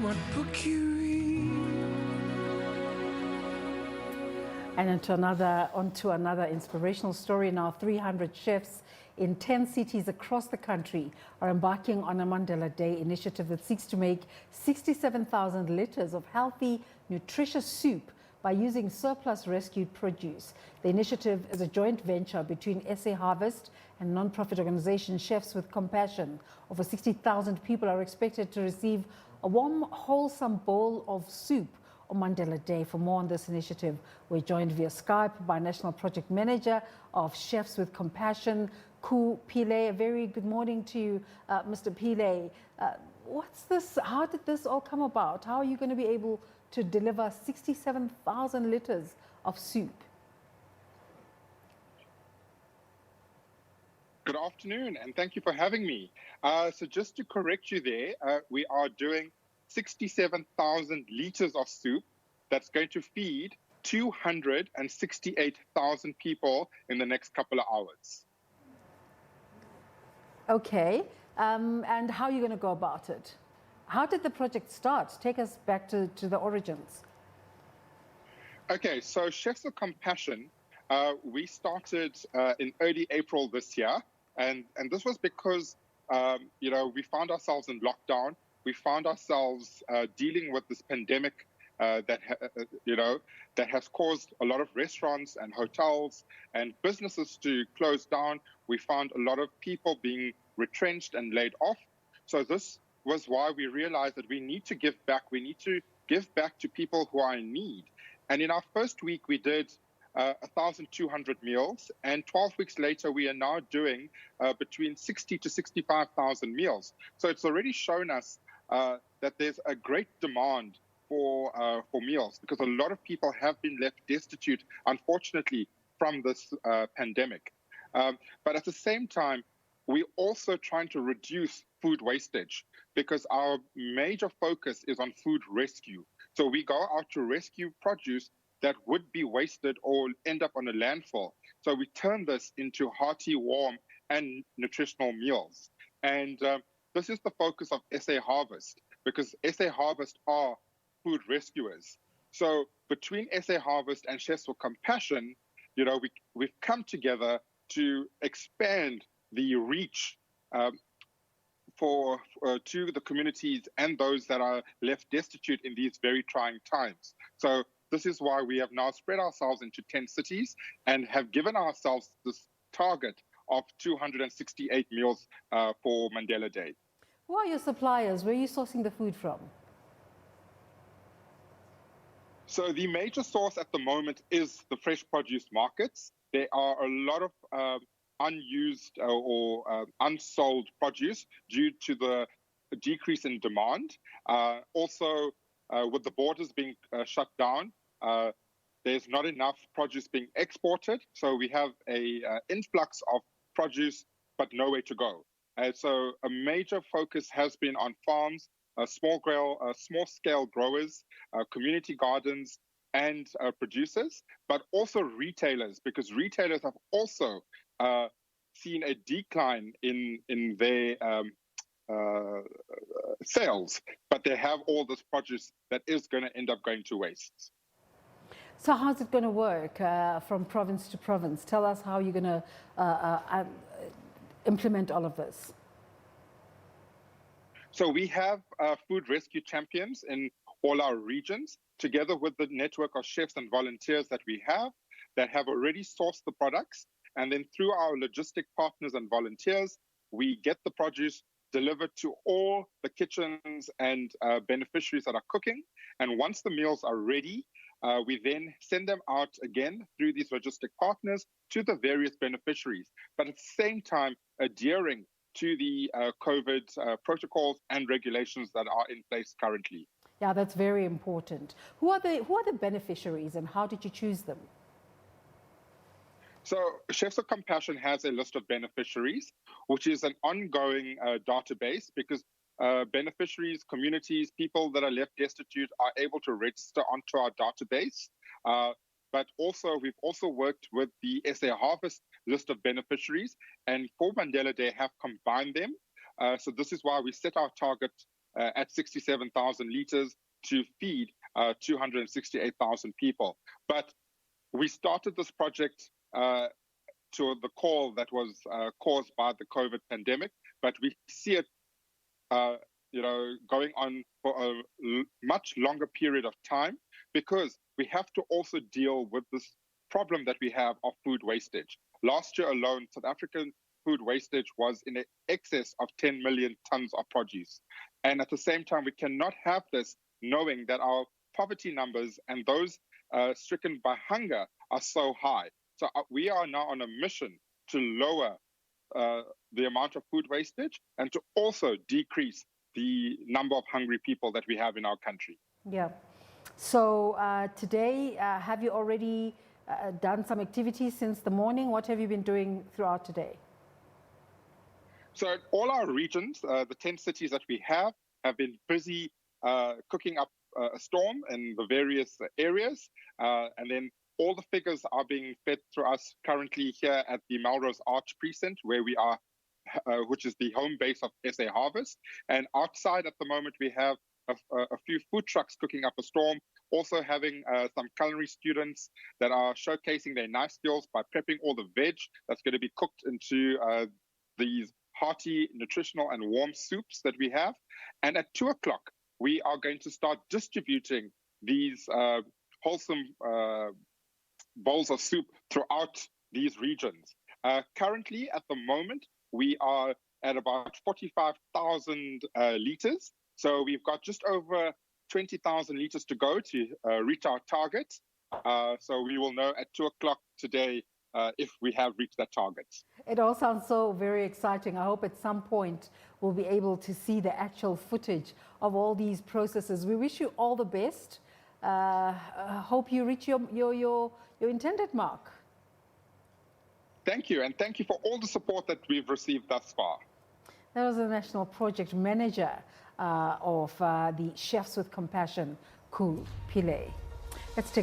And onto another inspirational story now. 300 chefs in 10 cities across the country are embarking on a Mandela Day initiative that seeks to make 67,000 litres of healthy, nutritious soup by using surplus rescued produce. The initiative is a joint venture between SA Harvest and non-profit organization Chefs with Compassion. Over 60,000 people are expected to receive a warm, wholesome bowl of soup on Mandela Day. For more on this initiative, we're joined via Skype by National Project Manager of Chefs with Compassion, Coo Pillay. A very good morning to you, Mr. Pillay. What's this? How did this all come about? How are you going to be able to deliver 67,000 litres of soup? Good afternoon, and thank you for having me. So just to correct you there, we are doing 67,000 litres of soup that's going to feed 268,000 people in the next couple of hours. Okay, and how are you going to go about it? How did the project start? Take us back to the origins. Okay, so Chefs of Compassion, we started in early April this year, and this was because we found ourselves in lockdown. We found ourselves dealing with this pandemic that has caused a lot of restaurants and hotels and businesses to close down. We found a lot of people being retrenched and laid off. So this was why we realized that we need to give back. We need to give back to people who are in need. And in our first week, we did 1,200 meals. And 12 weeks later, we are now doing between 60 to 65,000 meals. So it's already shown us that there's a great demand for meals, because a lot of people have been left destitute, unfortunately, from this pandemic. But at the same time, we're also trying to reduce food wastage, because our major focus is on food rescue. So we go out to rescue produce that would be wasted or end up on a landfill. So we turn this into hearty, warm, and nutritional meals. And this is the focus of SA Harvest, because SA Harvest are food rescuers. So between SA Harvest and Chefs with Compassion, we've come together to expand the reach to the communities and those that are left destitute in these very trying times. So this is why we have now spread ourselves into 10 cities and have given ourselves this target of 268 meals for Mandela Day. Who are your suppliers? Where are you sourcing the food from? So the major source at the moment is the fresh produce markets. There are a lot of unused or unsold produce due to the decrease in demand. Also, with the borders being shut down, there's not enough produce being exported. So we have an influx of produce, but nowhere to go. So a major focus has been on farms, small-scale growers, community gardens, and producers, but also retailers, because retailers have also seen a decline in their sales, but they have all this produce that is going to end up going to waste. So how's it going to work from province to province? Tell us how you're going to implement all of this. So we have food rescue champions in all our regions, together with the network of chefs and volunteers that we have that have already sourced the products. And then through our logistic partners and volunteers, we get the produce delivered to all the kitchens and beneficiaries that are cooking. And once the meals are ready, we then send them out again through these logistic partners to the various beneficiaries, but at the same time adhering to the COVID protocols and regulations that are in place currently. Yeah, that's very important. Who are the beneficiaries, and how did you choose them? So Chefs of Compassion has a list of beneficiaries, which is an ongoing database, because beneficiaries, communities, people that are left destitute are able to register onto our database. But also, we've also worked with the SA Harvest list of beneficiaries, and for Mandela Day have combined them. So this is why we set our target at 67,000 liters to feed 268,000 people. But we started this project to the call that was caused by the COVID pandemic, but we see it going on for a much longer period of time, because we have to also deal with this problem that we have of food wastage. Last year alone, South African food wastage was in excess of 10 million tons of produce. And at the same time, we cannot have this knowing that our poverty numbers and those stricken by hunger are so high. So we are now on a mission to lower the amount of food wastage and to also decrease the number of hungry people that we have in our country. Yeah. So today, have you already done some activities since the morning? What have you been doing throughout today? So all our regions, the 10 cities that we have been busy cooking up a storm in the various areas. And then all the figures are being fed through us currently here at the Melrose Arch Precinct, where we are, which is the home base of SA Harvest. And outside at the moment, we have a few food trucks cooking up a storm, also having some culinary students that are showcasing their knife skills by prepping all the veg that's going to be cooked into these hearty, nutritional and warm soups that we have. And at 2 o'clock, we are going to start distributing these wholesome bowls of soup throughout these regions. Currently, at the moment, we are at about 45,000 liters. So we've got just over 20,000 liters to go to reach our target. So we will know at 2 o'clock today if we have reached that target. It all sounds so very exciting. I hope at some point we'll be able to see the actual footage of all these processes. We wish you all the best. Hope you reach your intended mark. Thank you, and thank you for all the support that we've received thus far. That was the National Project Manager of the Chefs with Compassion, Coo Pillay. Let's take